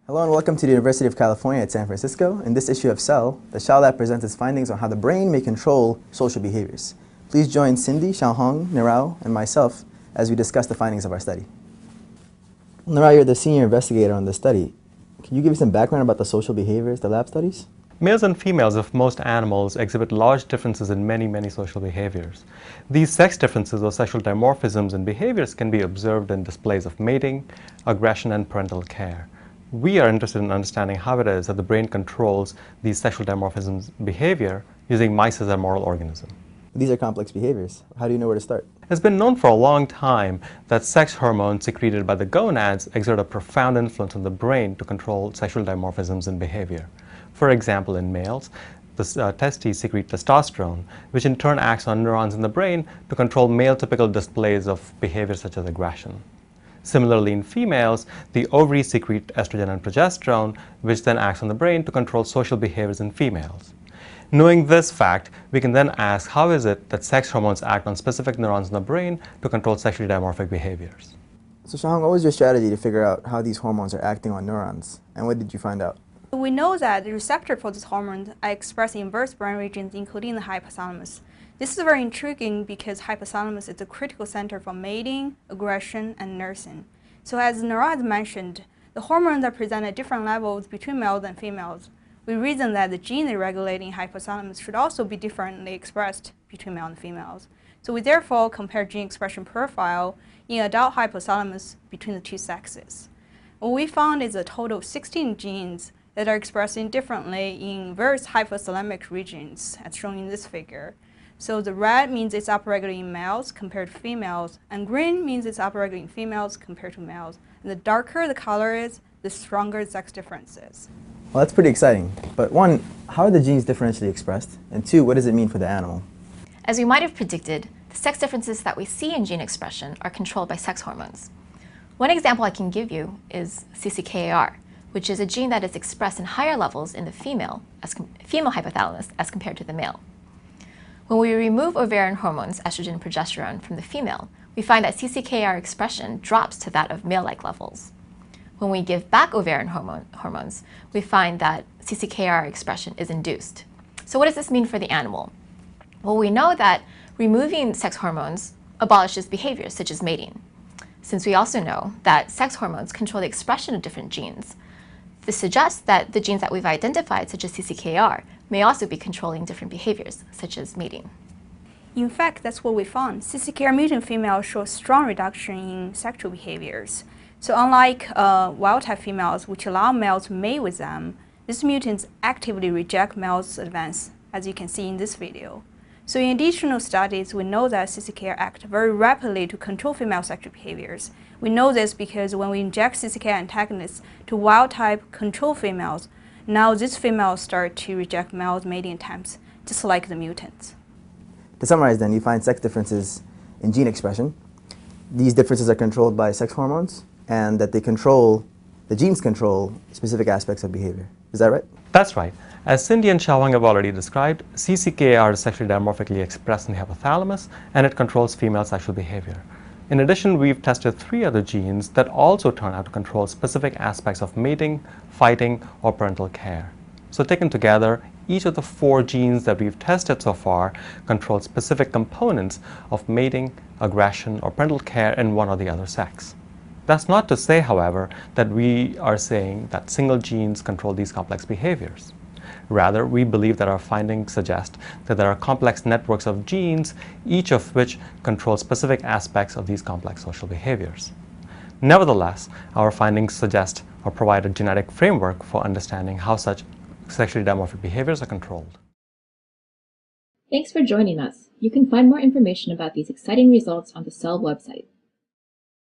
Hello and welcome to the University of California at San Francisco. In this issue of Cell, the Xiao Lab presents its findings on how the brain may control social behaviors. Please join Cindy, Xiaohong, Nirao, and myself as we discuss the findings of our study. Nirao, you're the senior investigator on this study. Can you give me some background about the social behaviors the lab studies? Males and females of most animals exhibit large differences in many social behaviors. These sex differences or sexual dimorphisms in behaviors can be observed in displays of mating, aggression, and parental care. We are interested in understanding how it is that the brain controls these sexual dimorphisms behavior using mice as a moral organism. These are complex behaviors. How do you know where to start? It's been known for a long time that sex hormones secreted by the gonads exert a profound influence on the brain to control sexual dimorphisms in behavior. For example, in males, the testes secrete testosterone, which in turn acts on neurons in the brain to control male typical displays of behavior such as aggression. Similarly, in females, the ovaries secrete estrogen and progesterone, which then acts on the brain to control social behaviors in females. Knowing this fact, we can then ask how is it that sex hormones act on specific neurons in the brain to control sexually dimorphic behaviors. So Xiaohong, what was your strategy to figure out how these hormones are acting on neurons, and what did you find out? We know that the receptor for these hormones are expressed in various brain regions, including the hypothalamus. This is very intriguing because hypothalamus is the critical center for mating, aggression, and nursing. So as Nirao mentioned, the hormones are present at different levels between males and females. We reason that the gene regulating hypothalamus should also be differently expressed between males and females. So we therefore compare gene expression profile in adult hypothalamus between the two sexes. What we found is a total of 16 genes that are expressing differently in various hypothalamic regions, as shown in this figure. So the red means it's upregulated in males compared to females, and green means it's upregulated in females compared to males. And the darker the color is, the stronger the sex difference is. Well, that's pretty exciting. But one, how are the genes differentially expressed? And two, what does it mean for the animal? As we might have predicted, the sex differences that we see in gene expression are controlled by sex hormones. One example I can give you is Cckar, which is a gene that is expressed in higher levels in the female hypothalamus as compared to the male. When we remove ovarian hormones, estrogen and progesterone, from the female, we find that Cckar expression drops to that of male-like levels. When we give back ovarian hormones, we find that Cckar expression is induced. So what does this mean for the animal? Well, we know that removing sex hormones abolishes behaviors such as mating, since we also know that sex hormones control the expression of different genes. This suggests that the genes that we've identified, such as Cckar, may also be controlling different behaviors, such as mating. In fact, that's what we found. Cckar mutant females show strong reduction in sexual behaviors. So unlike wild-type females, which allow males to mate with them, these mutants actively reject males' advance, as you can see in this video. So in additional studies, we know that Cckar act very rapidly to control female sexual behaviors. We know this because when we inject Cckar antagonists to wild-type control females, now these females start to reject males' mating attempts, just like the mutants. To summarize then, you find sex differences in gene expression. These differences are controlled by sex hormones, and that the genes control specific aspects of behavior. Is that right? That's right. As Cindy and Xiaohong have already described, Cckar is sexually dimorphically expressed in the hypothalamus, and it controls female sexual behavior. In addition, we've tested 3 other genes that also turn out to control specific aspects of mating, fighting, or parental care. So taken together, each of the 4 genes that we've tested so far control specific components of mating, aggression, or parental care in one or the other sex. That's not to say, however, that we are saying that single genes control these complex behaviors. Rather, we believe that our findings suggest that there are complex networks of genes, each of which control specific aspects of these complex social behaviors. Nevertheless, our findings suggest or provide a genetic framework for understanding how such sexually dimorphic behaviors are controlled. Thanks for joining us. You can find more information about these exciting results on the Cell website.